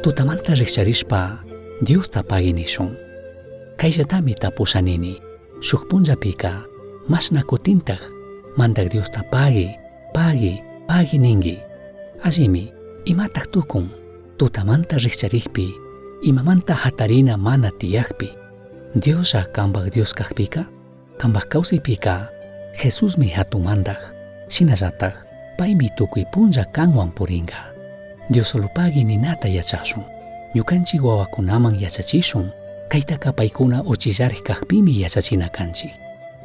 Tutamanta riqcharishpa Diosta pagi nishun. Kayllatami tapusanini shuk punllapika mashna kutintaq mantak Diosta pagi ningi. Allimi imataq tukun tutamanta riqchariqpi imamanta hatarina mana tiyaqpi Diosa kanpak Dios kaqpika kanpak kawsaypika Jesusmi hatumantaq shinallatak paymi tukuy punlla kanwan purinqa. Dios solo pagi ninata yachashun ñukanchik wawakunaman yachachishun kaytaka paykuna uchillariq kaqpimi yachachina kanchik.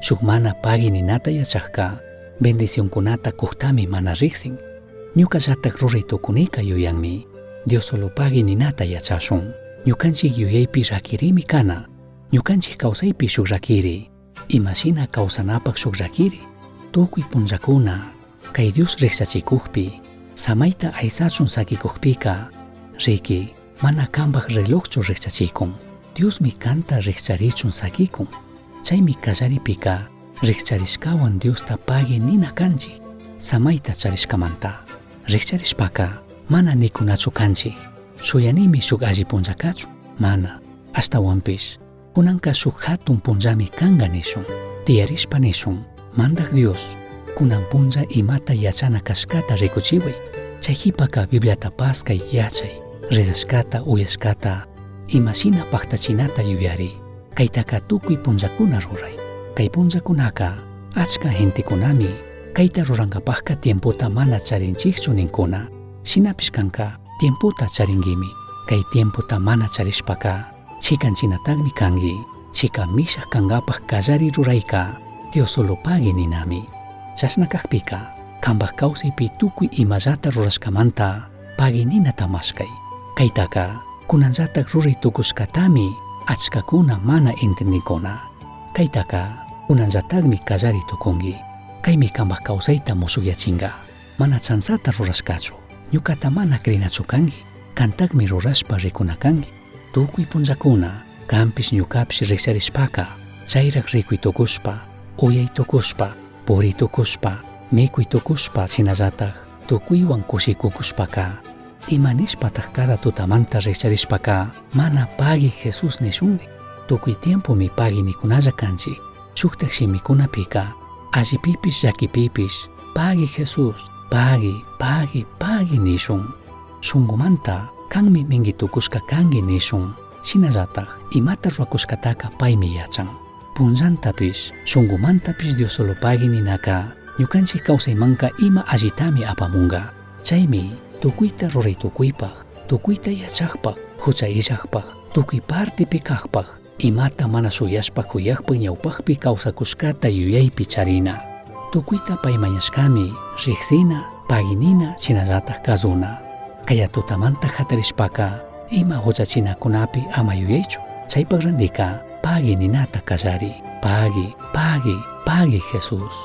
Shuk mana pagi ninata yachaqqa bendicionkunata kuqtami mana riqsin. Ñukallatak ruraytukunika yuyanmi Dios solo pagi ninata yachashun ñukanchik yuyaypi rakirimi kana ñukanchik kawsaypi shuk rakiri imashina kawsanapaq shuk rakiri tukuy punllakuna kay Dios riqsachikuqpi samayta aysachun sakikuqpika riki mana kanpak relojchu riqchachikun Diosmi kanta riqcharichun sakikun chaymi kallaripika riqcharishkawan Diosta pagi nina kanchik samayta charishkamanta riqcharishpaka mana nikunachu kanchik shuyanimi shuk alli punllakachu mana ashtawanpish kunanka shuk hatun punllami kanga nishun tiyarishpa nishun mantak Dios kunan punlla imata yachana kashkata rikuchiway chayhipaka Bibliata paskay yachay ridashkata uyashkata imashina paktachinata yuyari kaytaka tukuy punllakuna ruray kay punllakunaka achka gentikunami kayta rurankapaqka tiemputa mana charinchikchu ninkuna shinapish kanka tiemputa charingimi kay tiemputa mana charishpaka chikanchinatakmi kangi chika mishaq kankapaq kallari rurayka Dios solo pagi ninami. Chashna kaqpika kanpak kawsaypi tukuy imallata rurashkamanta pagi ninata mashkay kaytaka kunanllatak ruray tukushkatami achkakuna mana entendikuna kaytaka kunanllatakmi kallari tukungi kaymi kanpak kawsayta musukyachinqa mana chansata rurashkachu ñukata mana krinachu kangi kantakmi rurashpa rikuna kangi tukuy punllakuna kanpish ñukapish riqcharishpaka chayraq rikuy tukushpa uyay tukushpa puri tukushpa mikuy tukushpa shinallatak tukuywan kushikukushpaka imanishpataq kada tutamanta riqcharishpaka mana pagi Jesus nishunmi tukuy tiempomi pagi nikunalla kanchik shuktaq shimikunapika allipipish llakipipish pagi Jesus pagi nishun shunqumanta kanmi mingi tukushka kangi nishun shinallatak imata rurakushkataka paymi yachan punllantapish shunqumantapis Dios solo pagi ninaka ñukanchik kawsaymanka ima allitami apamunqa chaymi tukuyta ruraytukuypaq tukuyta yachaqpaq huchay illaqpaq tukuy partipi kaqpaq imata mana suyashpaq kuyaqpaq ñawpaqpi kawsakushkata yuyaypi charina tukuyta pay mañashkami riqsina paginina shinallatak kasuna kaya tutamanta hatarishpaka ima huchachinakunapi ama yuyaychu chaypaq randika pagi ninata kallari pagi Jesus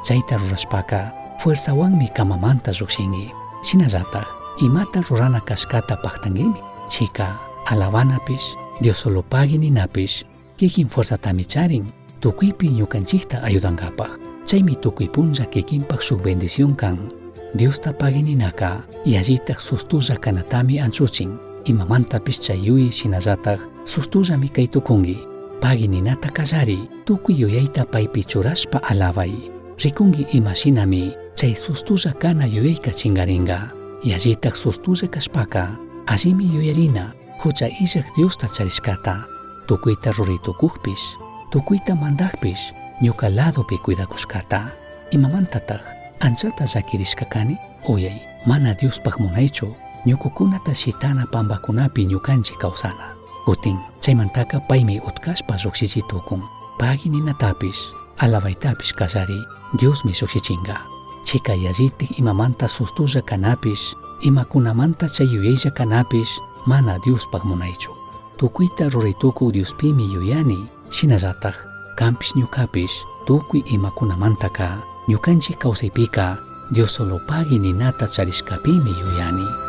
chayta rurashpaka fuerzawanmi kamamanta llukshinki shinallatak imata rurana kashkata paktangimi chika alabanapish Dios solo pagi ninapish kikin fuerzatami charin tukuypi ñukanchikta ayudankapaq chaymi tukuy punlla kikinpaq shuk bendición kan Diosta pagi ninaka yallitaq sustulla kanatami anchuchin imamantapish chay yuyi shinallatak sustullami kay tukunki pagi ninata kallari tukuy yuyayta paypi churashpa alabay rikunki imashinami chay sustulla kana yuyayka chingarinqa yallitaq sustulla kashpaka allimi yuyarina hucha illaq Diosta charishkata tukuyta ruraytukuqpish tukuyta mandaqpish ñuka ladopi cuidakushkata imamantataq anchata llakirishka kani uyay mana Diospaq munaychu ñukukunata shitana pambakunapi ñukanchik kawsana kutin chaymantaka paymi utkashpa llukshichitukun pagi ninatapish alabaytapish kallari Diosmi lluksichinqa chika yallitik imamanta sustulla kanapish imakunamanta chay yuyaylla kanapish mana Diospaq munaychu tukuyta ruraytukuq Diospimi yuyani shinallatak kanpish ñukapish tukuy imakunamantaka ñukanchik kawsaypika Dios solo pagi ninata charishkapimi yuyani